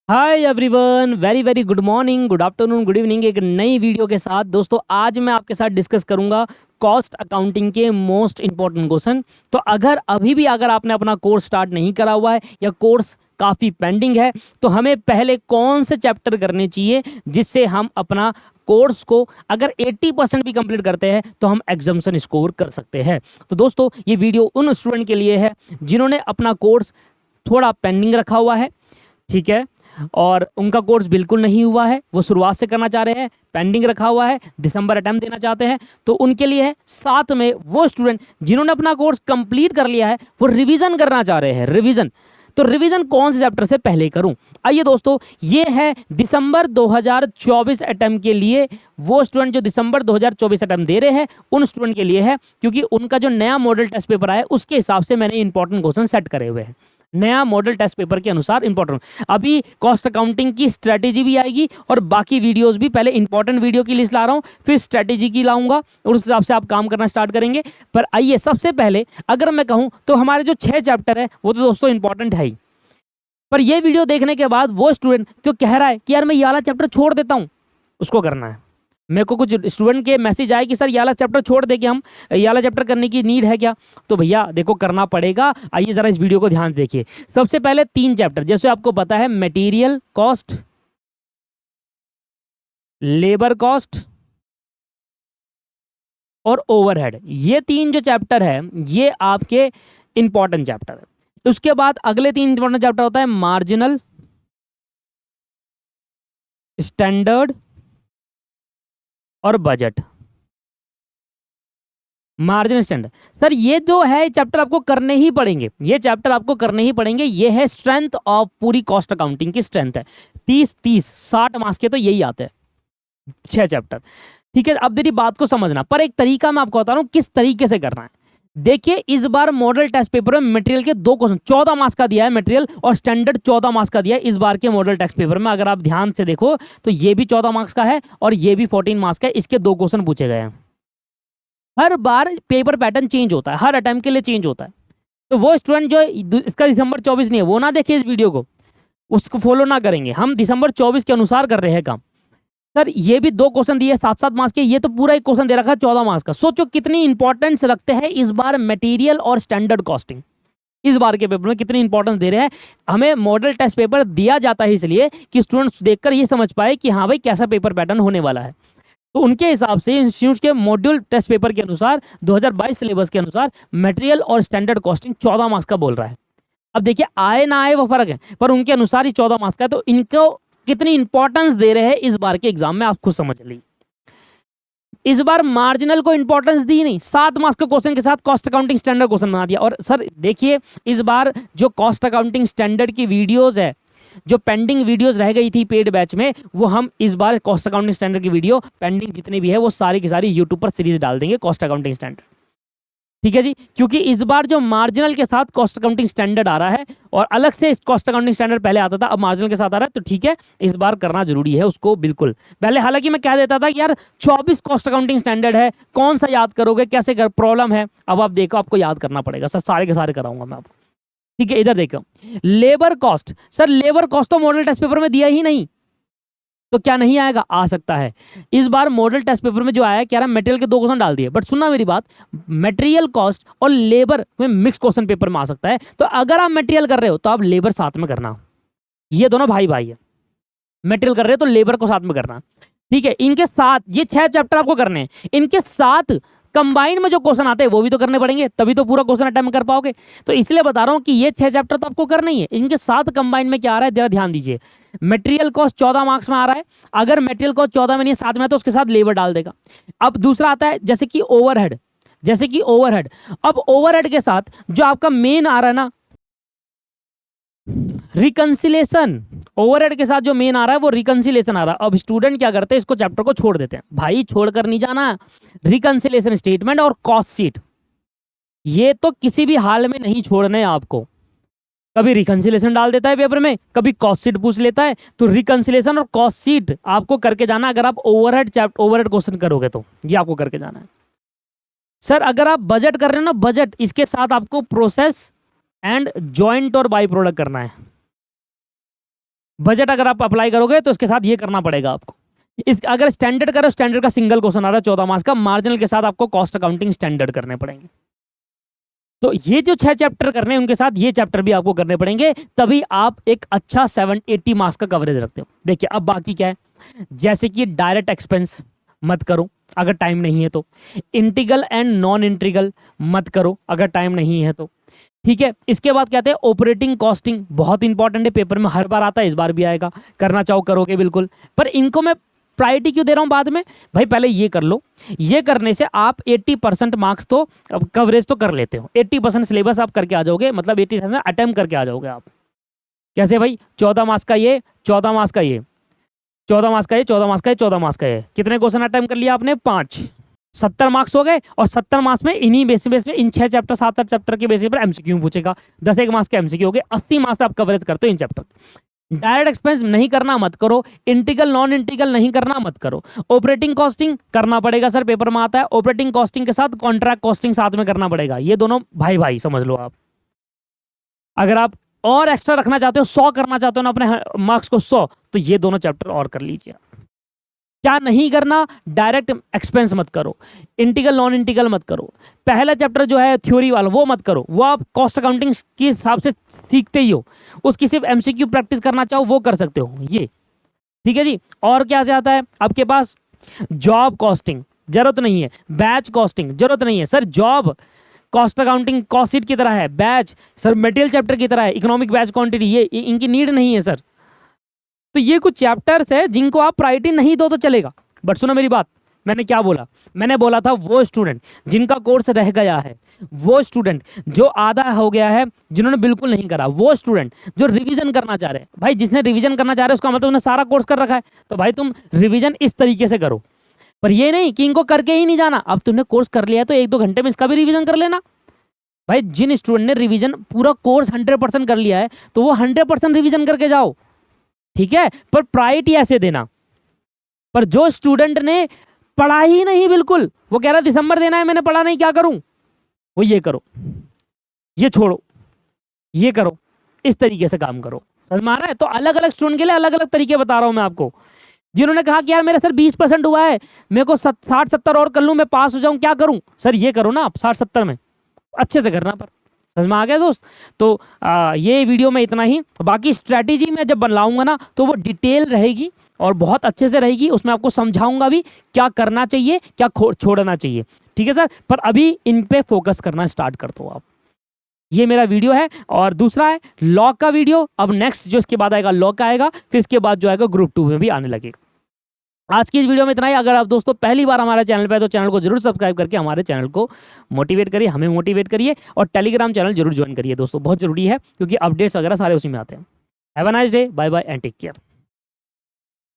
Hi everyone, very very good morning, good afternoon, good evening. एक नई video के साथ दोस्तों आज मैं आपके साथ डिस्कस करूंगा कॉस्ट अकाउंटिंग के मोस्ट इंपॉर्टेंट क्वेश्चन। तो अगर आपने अपना कोर्स स्टार्ट नहीं करा हुआ है या कोर्स काफ़ी पेंडिंग है तो हमें पहले कौन से चैप्टर करने चाहिए जिससे हम अपना कोर्स को अगर 80% भी कंप्लीट करते हैं तो हम एग्जामिनेशन स्कोर कर सकते हैं। तो दोस्तों ये वीडियो उन स्टूडेंट के लिए है जिन्होंने अपना कोर्स थोड़ा पेंडिंग रखा हुआ है, ठीक है, और उनका कोर्स बिल्कुल नहीं हुआ है, वो शुरुआत से करना चाह रहे हैं, पेंडिंग रखा हुआ है, दिसंबर अटेम्प्ट देना चाहते हैं, तो उनके लिए है। साथ में वो स्टूडेंट जिन्होंने अपना कोर्स कंप्लीट कर लिया है वो रिवीजन करना चाह रहे हैं, रिवीजन। तो रिवीजन कौन से चैप्टर से पहले करूं? आइए दोस्तों, ये है दिसंबर 2024 अटेम्प्ट के लिए। वो स्टूडेंट जो दिसंबर 2024 अटेम्प्ट दे रहे हैं उन स्टूडेंट के लिए है, क्योंकि उनका जो नया मॉडल टेस्ट पेपर आया है उसके हिसाब से मैंने इंपॉर्टेंट क्वेश्चन सेट करे हुए हैं, नया मॉडल टेस्ट पेपर के अनुसार इंपॉर्टेंट। अभी कॉस्ट अकाउंटिंग की स्ट्रेटेजी भी आएगी और बाकी वीडियोस भी। पहले इंपॉर्टेंट वीडियो की लिस्ट ला रहा हूँ, फिर स्ट्रेटेजी की लाऊंगा और उस हिसाब से आप काम करना स्टार्ट करेंगे। पर आइए, सबसे पहले अगर मैं कहूँ तो हमारे जो 6 चैप्टर है वो तो दोस्तों इंपॉर्टेंट है ही। पर ये वीडियो देखने के बाद वो स्टूडेंट जो कह रहा है कि यार मैं ये वाला चैप्टर छोड़ देता हूँ, उसको करना है। मेरे को कुछ स्टूडेंट के मैसेज आए कि सर ये वाला चैप्टर छोड़ दे, कि हम ये वाला चैप्टर करने की नीड है क्या? तो भैया देखो, करना पड़ेगा। आइए ज़रा इस वीडियो को ध्यान से देखिए। सबसे पहले 3 चैप्टर, जैसे आपको पता है, मटेरियल कॉस्ट, लेबर कॉस्ट और ओवरहेड। ये 3 जो चैप्टर है ये आपके इंपॉर्टेंट चैप्टर है। उसके बाद अगले 3 इंपॉर्टेंट चैप्टर होता है मार्जिनल, स्टैंडर्ड और बजट। मार्जिन स्टैंडर्ड, सर ये जो है चैप्टर आपको करने ही पड़ेंगे, ये चैप्टर आपको करने ही पड़ेंगे। ये है स्ट्रेंथ ऑफ पूरी कॉस्ट अकाउंटिंग की स्ट्रेंथ है। 30 60 मार्क्स के तो यही आते हैं 6 चैप्टर, ठीक है। अब मेरी बात को समझना, पर एक तरीका मैं आपको बता रहा हूँ किस तरीके से करना है। देखिए, इस बार मॉडल टेस्ट पेपर में मटेरियल के 2 क्वेश्चन 14 मार्क्स का दिया है, मटेरियल और स्टैंडर्ड 14 मार्क्स का दिया है इस बार के मॉडल टेस्ट पेपर में। अगर आप ध्यान से देखो तो ये भी 14 मार्क्स का है और ये भी 14 मार्क्स का है। इसके 2 क्वेश्चन पूछे गए हैं। हर बार पेपर पैटर्न चेंज होता है, हर अटेम्प्ट के लिए चेंज होता है। तो वो स्टूडेंट जो इसका दिसंबर 24 नहीं है वो ना देखे इस वीडियो को, उसको फॉलो ना करेंगे। हम दिसंबर 24 के अनुसार कर रहे हैं काम। सर ये भी 2 क्वेश्चन दिए 7-7 मार्क्स के, ये तो पूरा एक क्वेश्चन दे रखा है 14 मार्क्स का। सोचो कितनी इंपॉर्टेंस रखते हैं इस बार मटेरियल और स्टैंडर्ड कॉस्टिंग। इस बार के पेपर में कितनी इंपॉर्टेंस दे रहे हैं। हमें मॉडल टेस्ट पेपर दिया जाता है इसलिए कि स्टूडेंट्स देखकर ये समझ पाए कि हाँ भाई कैसा पेपर पैटर्न होने वाला है। तो उनके हिसाब से इंस्टीट्यूट के मॉड्यूल टेस्ट पेपर के अनुसार 2022 सिलेबस के अनुसार मटेरियल और स्टैंडर्ड कॉस्टिंग 14 मार्क्स का बोल रहा है। अब देखिए, आए ना आए वो फर्क है, पर उनके अनुसार ही 14 मार्क्स का है। तो इनको कितनी इंपॉर्टेंस दे रहे हैं इस बार के एग्जाम में, आप खुद समझ लीजिए। इस बार मार्जिनल को इंपॉर्टेंस दी नहीं, 7 मार्क्स के क्वेश्चन के साथ कॉस्ट अकाउंटिंग स्टैंडर्ड क्वेश्चन बना दिया। और सर देखिए, इस बार जो कॉस्ट अकाउंटिंग स्टैंडर्ड की वीडियोस है, जो पेंडिंग वीडियोस रह गई थी पेड बैच में, वो हम इस बार कॉस्ट अकाउंटिंग स्टैंडर्ड की वीडियो पेंडिंग जितनी भी है वो सारी की सारी यूट्यूब पर सीरीज डाल देंगे कॉस्ट अकाउंटिंग स्टैंडर्ड, ठीक है जी। क्योंकि इस बार जो मार्जिनल के साथ कॉस्ट अकाउंटिंग स्टैंडर्ड आ रहा है और अलग से कॉस्ट अकाउंटिंग स्टैंडर्ड पहले आता था, अब मार्जिनल के साथ आ रहा है, तो ठीक है, इस बार करना जरूरी है उसको बिल्कुल। पहले हालांकि मैं कह देता था कि यार 24 कॉस्ट अकाउंटिंग स्टैंडर्ड है, कौन सा याद करोगे, कैसे कर, प्रॉब्लम है। अब आप देखो, आपको याद करना पड़ेगा सर, सारे के सारे कराऊंगा मैं आपको, ठीक है। इधर देखो, labour cost, sir labour cost तो मॉडल टेस्ट पेपर में दिया ही नहीं, तो क्या नहीं आएगा? आ सकता है। इस बार मॉडल टेस्ट पेपर में जो आया क्या रहा, मटेरियल के 2 क्वेश्चन डाल दिए, बट सुनना मेरी बात, मटेरियल कॉस्ट और लेबर में मिक्स क्वेश्चन पेपर में आ सकता है। तो अगर आप मटेरियल कर रहे हो तो आप लेबर साथ में करना, ये दोनों भाई भाई है। मटेरियल कर रहे हो तो लेबर को साथ में करना, ठीक है। इनके साथ ये 6 चैप्टर आपको करने हैं, इनके साथ कंबाइन में जो क्वेश्चन आते हैं वो भी तो करने पड़ेंगे, तभी तो पूरा क्वेश्चन अटेम्प्ट कर पाओगे। तो इसलिए बता रहा हूं कि ये 6 चैप्टर तो आपको करना ही है, इनके साथ कंबाइन में क्या आ रहा है जरा ध्यान दीजिए। मटेरियल कॉस्ट 14 मार्क्स में आ रहा है, अगर मटेरियल कॉस्ट 14 में नहीं 7 में तो उसके साथ लेबर डाल देगा। अब दूसरा आता है जैसे कि ओवरहेड, जैसे कि ओवरहेड। अब ओवरहेड के साथ जो आपका मेन आ रहा है ना, रिकंसिलेशन, ओवरहेड के साथ जो मेन आ रहा है वो रिकंसिलेशन आ रहा है। अब स्टूडेंट क्या करते हैं, इसको चैप्टर को छोड़ देते हैं। भाई छोड़कर नहीं जाना, रिकंसिलेशन स्टेटमेंट और कॉस्ट शीट, ये तो किसी भी हाल में नहीं छोड़ना है आपको। कभी रिकंसिलेशन डाल देता है पेपर में, कभी कॉस्ट शीट पूछ लेता है, तो रिकंसिलेशन और कॉस्ट शीट आपको करके जाना। अगर आप ओवरहेड क्वेश्चन करोगे तो ये आपको करके जाना है। सर अगर आप बजट कर रहे हो ना, बजट, इसके साथ आपको प्रोसेस एंड जॉइंट और बाई प्रोडक्ट करना है। बजट अगर आप अप्लाई करोगे तो इसके साथ ये करना पड़ेगा आपको। इस अगर स्टैंडर्ड करो, स्टैंडर्ड का सिंगल क्वेश्चन आ रहा है 14 मार्क्स का, मार्जिनल के साथ आपको कॉस्ट अकाउंटिंग स्टैंडर्ड करने पड़ेंगे। तो ये जो 6 चैप्टर करने हैं उनके साथ ये चैप्टर भी आपको करने पड़ेंगे, तभी आप एक अच्छा 780 मार्क्स का कवरेज रखते हो। देखिए अब बाकी क्या है, जैसे कि डायरेक्ट एक्सपेंस मत करो अगर टाइम नहीं है तो, इंटीग्रल एंड नॉन इंटीग्रल मत करो अगर टाइम नहीं है तो, ठीक है। इसके बाद कहते हैं ऑपरेटिंग कॉस्टिंग, बहुत इंपॉर्टेंट है, पेपर में हर बार आता है, इस बार भी आएगा, करना चाहो करोगे बिल्कुल, पर इनको मैं प्रायोरिटी क्यों दे रहा हूं बाद में, भाई पहले ये कर लो, ये करने से आप 80% मार्क्स तो कवरेज तो कर लेते हो, 80% सिलेबस आप करके आ जाओगे, मतलब 80% अटेम्प्ट करके आ जाओगे आप। कैसे भाई, 14 मार्क्स का ये, 14 मार्क्स का ये, 14 मार्क्स का ये, 14 मार्क्स का ये, 14 मार्क्स का ये, कितने क्वेश्चन अटेम्प्ट कर लिया आपने, 5, 70 मार्क्स हो गए। और 70 मार्क्स में इन्हीं बेसिस पे इन 6 चैप्टर 7-8 चैप्टर के बेसिस पर एमसीक्यू पूछेगा, 10 मार्क्स के एमसीक्यू हो गए, 80 मार्क्स आप कवरेज करते हो इन चैप्टर। डायरेक्ट एक्सपेंस नहीं करना मत करो, इंटीग्रल नॉन इंटीग्रल नहीं करना मत करो, ऑपरेटिंग कॉस्टिंग करना पड़ेगा सर, पेपर में आता है, ऑपरेटिंग कॉस्टिंग के साथ कॉन्ट्रैक्ट कॉस्टिंग साथ में करना पड़ेगा, ये दोनों भाई भाई समझ लो आप। अगर आप और एक्स्ट्रा रखना चाहते हो, 100 करना चाहते हो ना अपने मार्क्स को 100, तो ये दोनों चैप्टर और कर लीजिए। क्या नहीं करना, डायरेक्ट एक्सपेंस मत करो, इंटीग्रल नॉन इंटीग्रल मत करो, पहला चैप्टर जो है थ्योरी वाला वो मत करो, वो आप कॉस्ट अकाउंटिंग के हिसाब से सीखते ही हो, उसकी सिर्फ एमसीक्यू प्रैक्टिस करना चाहो वो कर सकते हो ये, ठीक है जी। और क्या चाहता है आपके पास, जॉब कॉस्टिंग जरूरत नहीं है, बैच कॉस्टिंग जरूरत नहीं है sir, job cost accounting cost sheet की तरह है, बैच सर मटेरियल चैप्टर की तरह है, इकोनॉमिक बैच क्वांटिटी ये इनकी नीड नहीं है सर। तो ये कुछ चैप्टर्स है जिनको आप प्रायोरिटी नहीं दो तो चलेगा, बट सुनो मेरी बात, मैंने क्या बोला, मैंने बोला था वो स्टूडेंट जिनका कोर्स रह गया है, वो स्टूडेंट जो आधा हो गया है, जिन्होंने बिल्कुल नहीं करा, वो स्टूडेंट जो रिवीजन करना चाह रहे हैं, भाई जिसने रिवीजन करना चाह रहे हैं उसका मतलब उन्हें सारा कोर्स कर रखा है, तो भाई तुम रिवीजन इस तरीके से करो, पर ये नहीं कि इनको करके ही नहीं जाना, अब तुमने कोर्स कर लिया है तो 1-2 घंटे में इसका भी रिवीजन कर लेना। भाई जिन स्टूडेंट ने रिवीजन पूरा कोर्स 100% कर लिया है तो वो 100% रिवीजन करके जाओ, ठीक है, पर प्रायोरिटी ऐसे देना। पर जो स्टूडेंट ने पढ़ा ही नहीं बिल्कुल, वो कह रहा दिसंबर देना है मैंने पढ़ा नहीं, क्या करूं, वो ये करो, ये छोड़ो, ये करो, इस तरीके से काम करो, समझ में आ रहा है। तो अलग अलग स्टूडेंट के लिए अलग अलग तरीके बता रहा हूं मैं आपको। जिन्होंने कहा कि यार मेरा सर 20% हुआ है, मेरे को 60-70 और कर लूं, मैं पास हो जाऊं, क्या करूं, सर ये करो ना आप 60-70 में, अच्छे से करना, पर समझ में आ गया दोस्त। तो ये वीडियो में इतना ही, बाकी स्ट्रैटेजी मैं जब बनाऊंगा ना तो वो डिटेल रहेगी और बहुत अच्छे से रहेगी, उसमें आपको समझाऊंगा भी क्या करना चाहिए क्या छोड़ना चाहिए, ठीक है सर। पर अभी इन पे फोकस करना स्टार्ट कर दो आप। ये मेरा वीडियो है, और दूसरा है लॉ का वीडियो, अब नेक्स्ट जो इसके बाद आएगा लॉ का आएगा, फिर इसके बाद जो आएगा ग्रुप 2 में भी आने लगेगा। आज की इस वीडियो में इतना ही। अगर आप दोस्तों पहली बार हमारे चैनल पे है तो चैनल को जरूर सब्सक्राइब करके हमारे चैनल को मोटिवेट करिए, हमें मोटिवेट करिए, और टेलीग्राम चैनल जरूर ज्वाइन करिए दोस्तों, बहुत जरूरी है क्योंकि अपडेट्स वगैरह सारे उसी में आते हैं। Have a nice day, bye bye and take care.